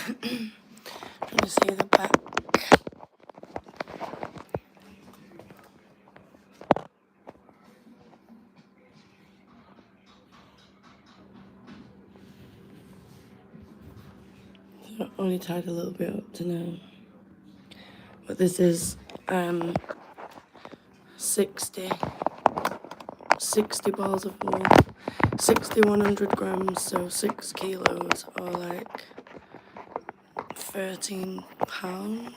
Trying to see the back. So only tied a little bit up to now. But this is 60 balls of wool, 100 grams, so 6 kilos, or like 13 pounds.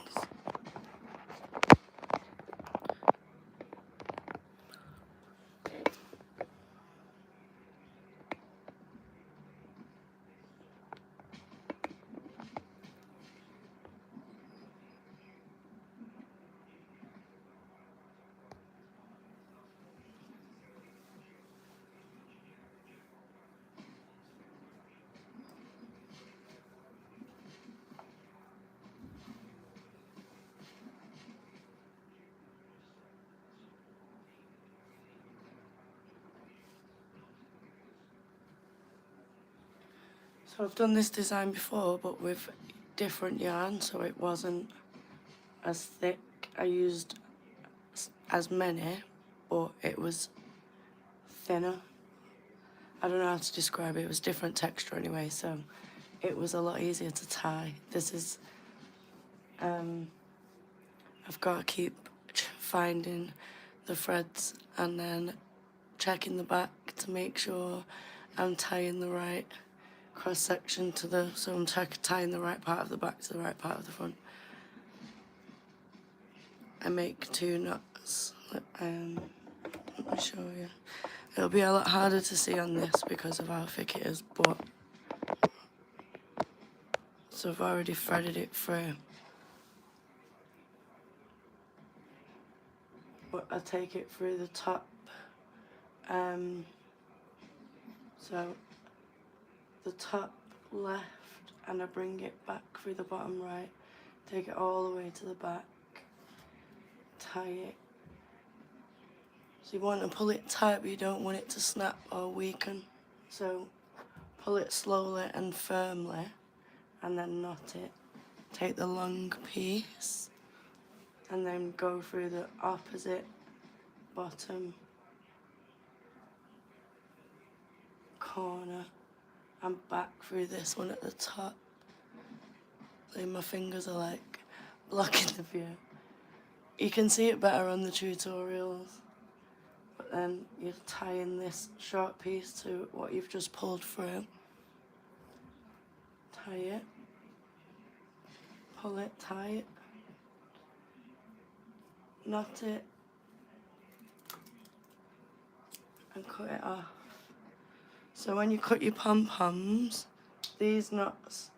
So I've done this design before, but with different yarn, so it wasn't as thick. I used as many, but it was thinner. I don't know how to describe it. It was different texture anyway, so it was a lot easier to tie. This is, I've got to keep finding the threads and then checking the back to make sure I'm tying the right cross section to the, so I'm tying the right part of the back to the right part of the front. I make 2 knots. Let me show you. It'll be a lot harder to see on this because of how thick it is, but so I've already threaded it through. But I take it through the top. So the top left, and I bring it back through the bottom right. Take it all the way to the back. Tie it. So you want to pull it tight, but you don't want it to snap or weaken. So pull it slowly and firmly, and then knot it. Take the long piece, and then go through the opposite bottom corner and back through this one at the top. Like my fingers are like blocking the view. You can see it better on the tutorials. But then you're tying this short piece to what you've just pulled through. Tie it, pull it tight, knot it, and cut it off. So when you cut your pom-poms, these knots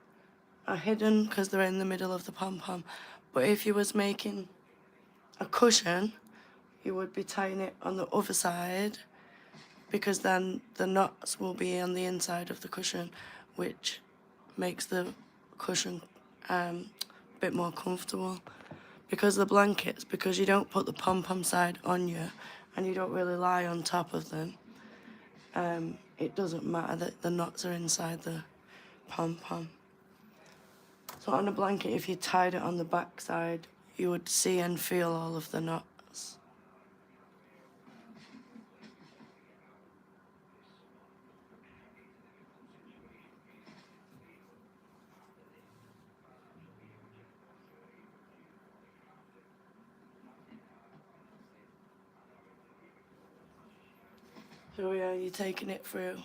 are hidden because they're in the middle of the pom-pom. But if you was making a cushion, you would be tying it on the other side, because then the knots will be on the inside of the cushion, which makes the cushion a bit more comfortable. Because the blankets, because you don't put the pom-pom side on you and you don't really lie on top of them, it doesn't matter that the knots are inside the pom-pom. So on a blanket, if you tied it on the back side, you would see and feel all of the knots. So yeah, you're taking it through.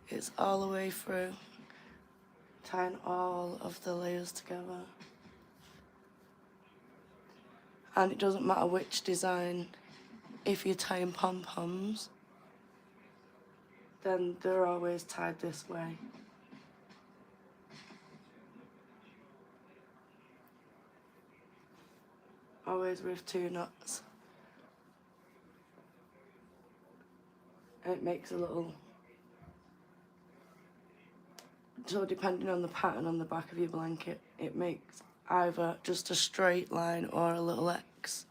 It's all the way through, tying all of the layers together. And it doesn't matter which design, if you're tying pom-poms, then they're always tied this way. Always with 2 knots. It makes a little, so depending on the pattern on the back of your blanket, it makes either just a straight line or a little X.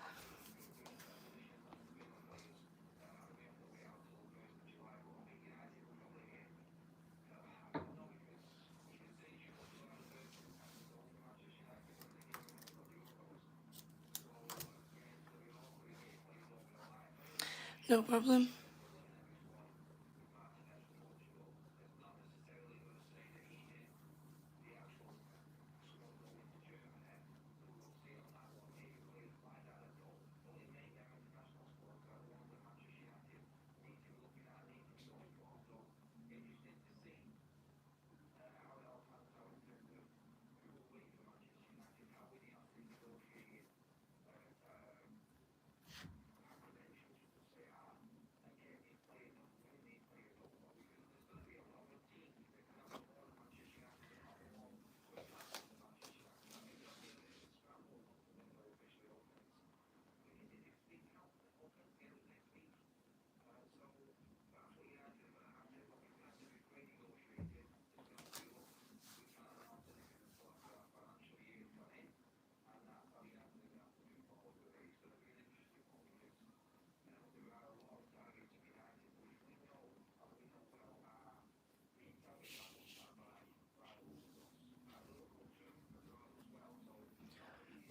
No problem.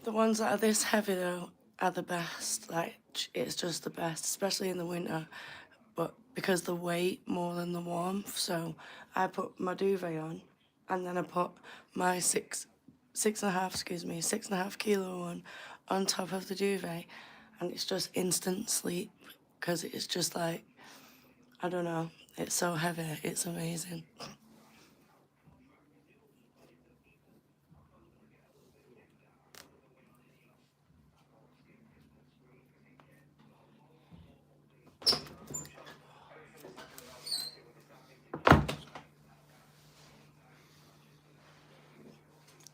The ones that are this heavy though are the best. Like, it's just the best, especially in the winter. But because the weight more than the warmth, so I put my duvet on, and then I put my six and a half, 6.5 kilo one on top of the duvet, and it's just instant sleep because it's just like, I don't know, it's so heavy, it's amazing.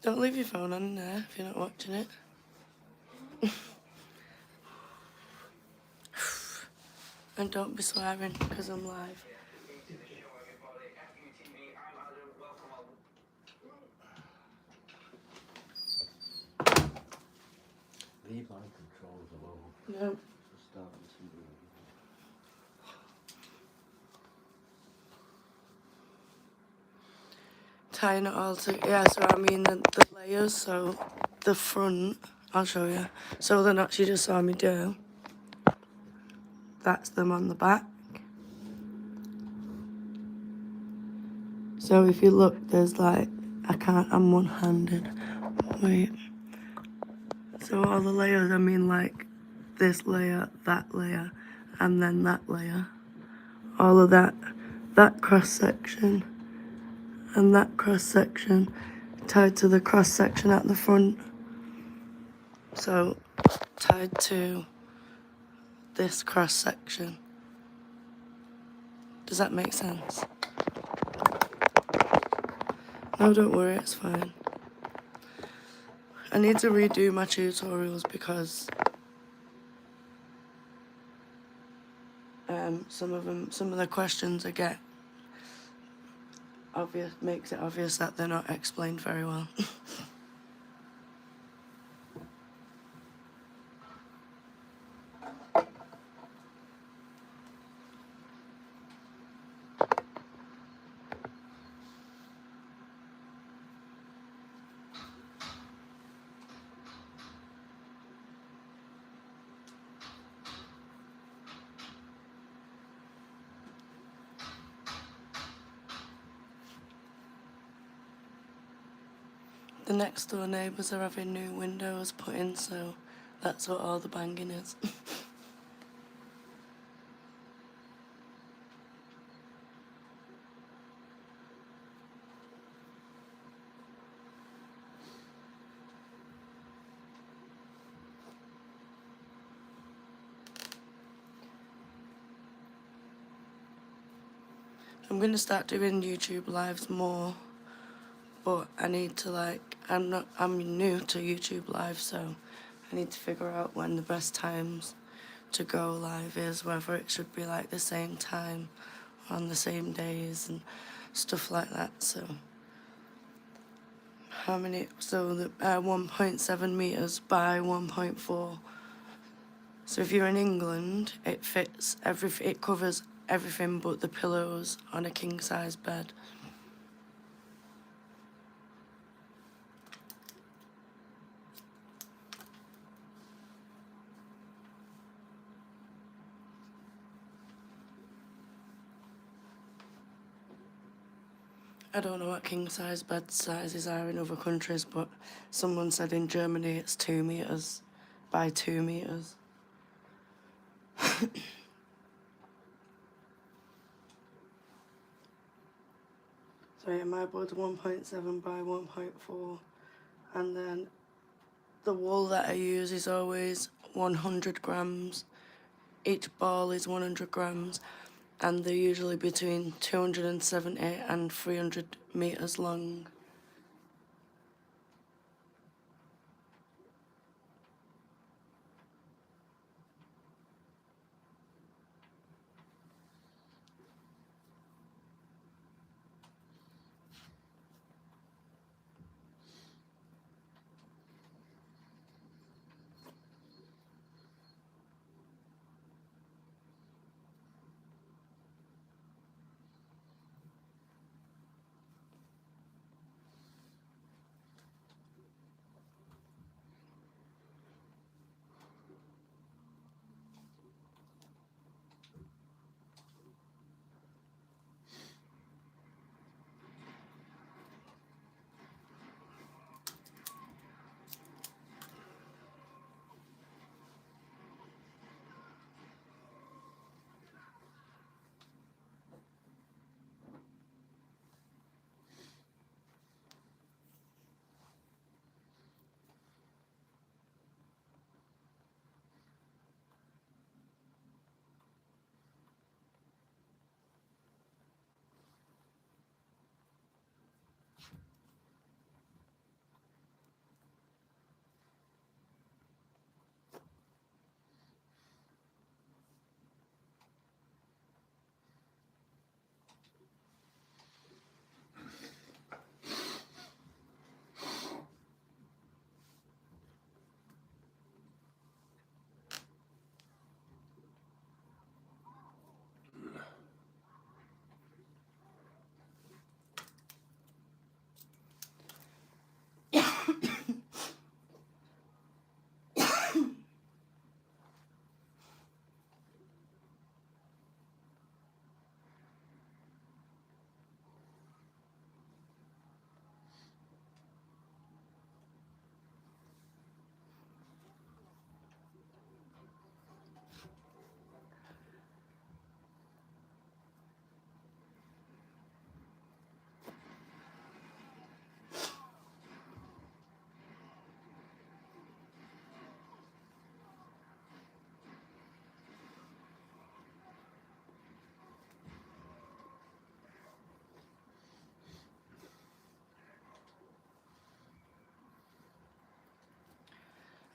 Don't leave your phone on there if you're not watching it. And don't be swearing because I'm live. Leave my controls alone. No. Start listening. Tying it all together. Yeah, so I mean the layers, so the front, I'll show you. So the knots you just saw me do, that's them on the back. So if you look, there's like, I'm one-handed. Wait. So all the layers, I mean like this layer, and then that layer. All of that cross-section, and that cross-section tied to the cross-section at the front. So tied to this cross-section. Does that make sense? No, don't worry, it's fine. I need to redo my tutorials because some of the questions I get makes it obvious that they're not explained very well. The next door neighbours are having new windows put in, so that's what all the banging is. I'm gonna start doing YouTube lives more, but I need to I'm new to YouTube live, so I need to figure out when the best times to go live is, whether it should be like the same time on the same days and stuff like that. So the 1.7 meters by 1.4. So if you're in England, it covers everything but the pillows on a king size bed. I don't know what king size bed sizes are in other countries, but someone said in Germany it's 2 meters by 2 meters. So yeah, my board's 1.7 by 1.4, and then the wool that I use is always 100 grams. Each ball is 100 grams, and they're usually between 270 and 300 meters long.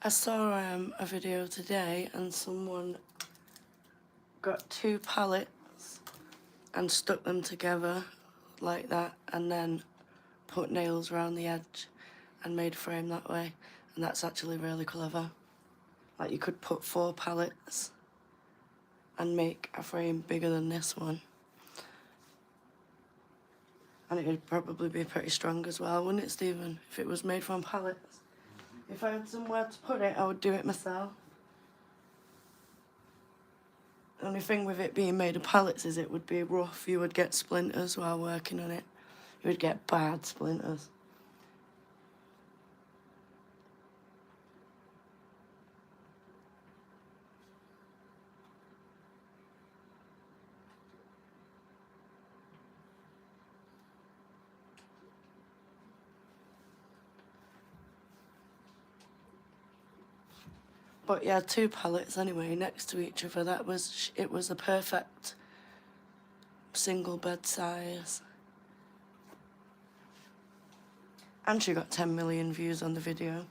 I saw a video today, and someone got 2 pallets and stuck them together like that, and then put nails around the edge and made a frame that way. And that's actually really clever. Like, you could put 4 pallets and make a frame bigger than this one. And it would probably be pretty strong as well, wouldn't it, Stephen? If it was made from pallets. If I had somewhere to put it, I would do it myself. The only thing with it being made of pallets is it would be rough. You would get splinters while working on it. You would get bad splinters. But yeah, 2 pallets anyway, next to each other. It was a perfect single bed size. And she got 10 million views on the video.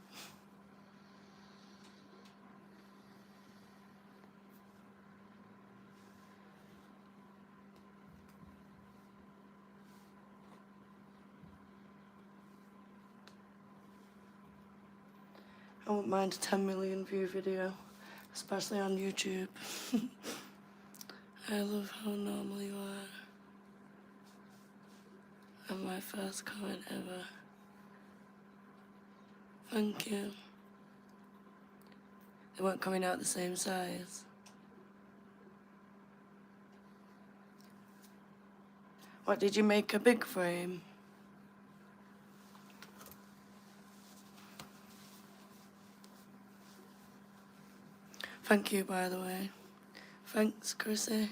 I wouldn't mind a 10 million view video, especially on YouTube. I love how normal you are. And my first comment ever. Thank you. They weren't coming out the same size. What, did you make a big frame? Thank you, by the way. Thanks, Chrissy.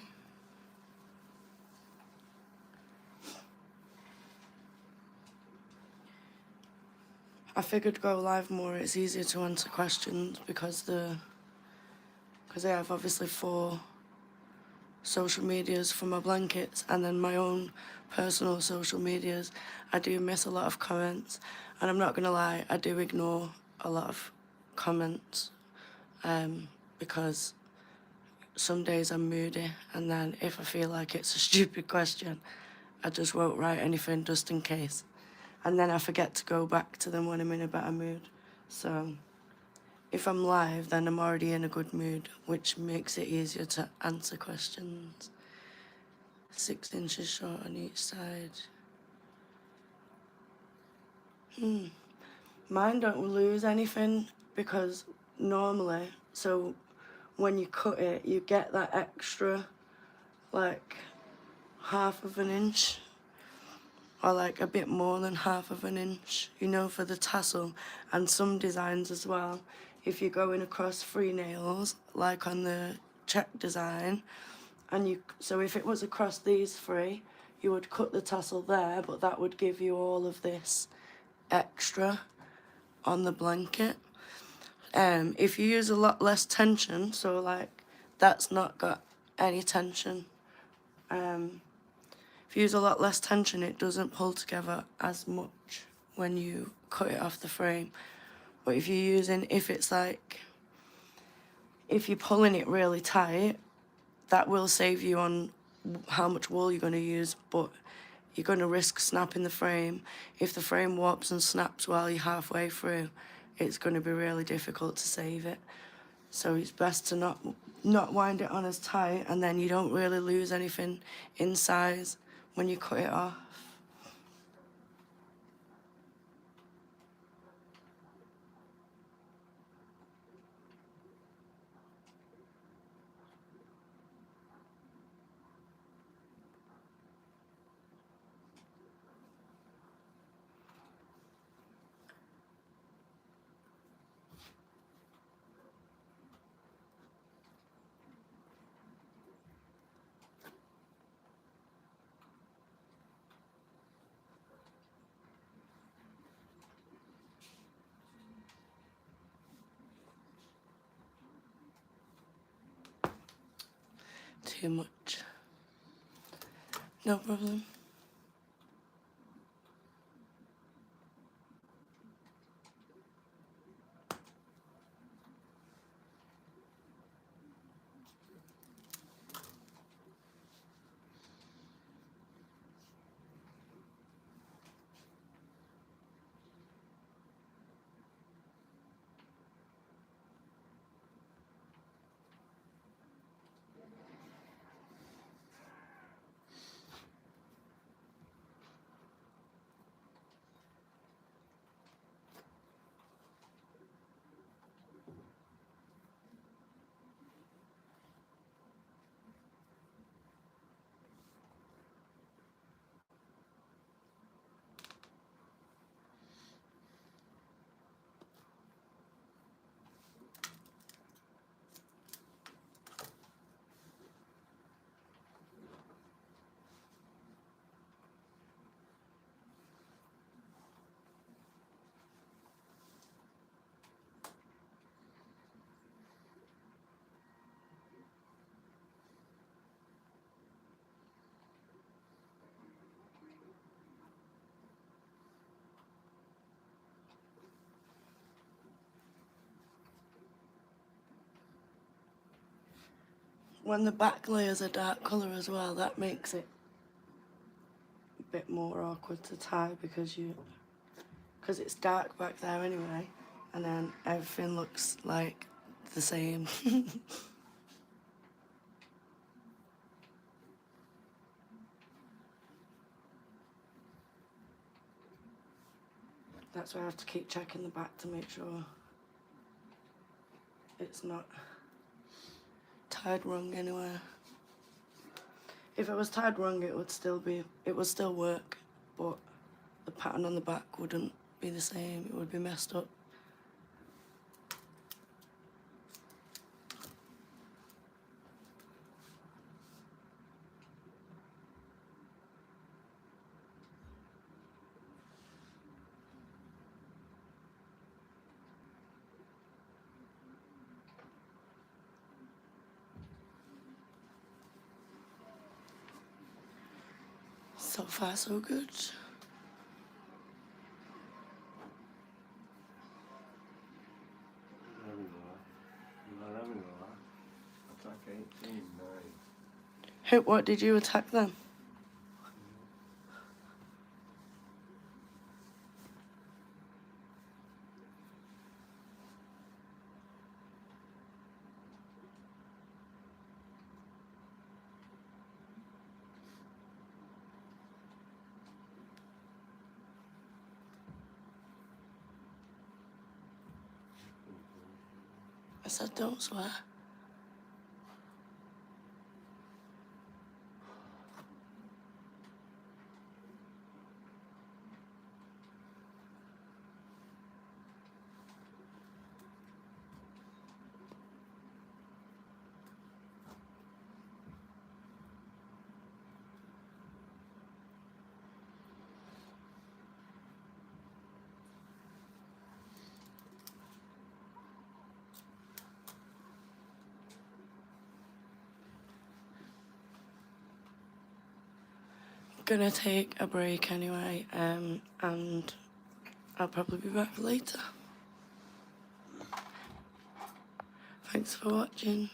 I figured go live more, it's easier to answer questions because I have obviously 4 social medias for my blankets and then my own personal social medias. I do miss a lot of comments, and I'm not gonna lie, I do ignore a lot of comments because some days I'm moody, and then if I feel like it's a stupid question, I just won't write anything just in case. And then I forget to go back to them when I'm in a better mood. So if I'm live, then I'm already in a good mood, which makes it easier to answer questions. 6 inches short on each side. Mine don't lose anything because normally, so when you cut it, you get that extra, like, 1/2 inch, or like a bit more than 1/2 inch, you know, for the tassel. And some designs as well, if you're going across 3 nails, like on the check design, and so if it was across these 3, you would cut the tassel there, but that would give you all of this extra on the blanket. If you use a lot less tension, so like that's not got any tension, if you use a lot less tension, it doesn't pull together as much when you cut it off the frame. But if you're pulling it really tight, that will save you on how much wool you're going to use, but you're going to risk snapping the frame. If the frame warps and snaps while you're halfway through, it's going to be really difficult to save it. So it's best to not wind it on as tight, and then you don't really lose anything in size when you cut it off. Too much. No problem. When the back layer's a dark colour as well, that makes it a bit more awkward to tie because it's dark back there anyway, and then everything looks like the same. That's why I have to keep checking the back to make sure it's not tied wrong anywhere. If it was tied wrong, it would still work, but the pattern on the back wouldn't be the same. It would be messed up. So far, so good. Attack 18, 9. What did you attack then? I said don't swear. Gonna take a break anyway, and I'll probably be back later. Thanks for watching.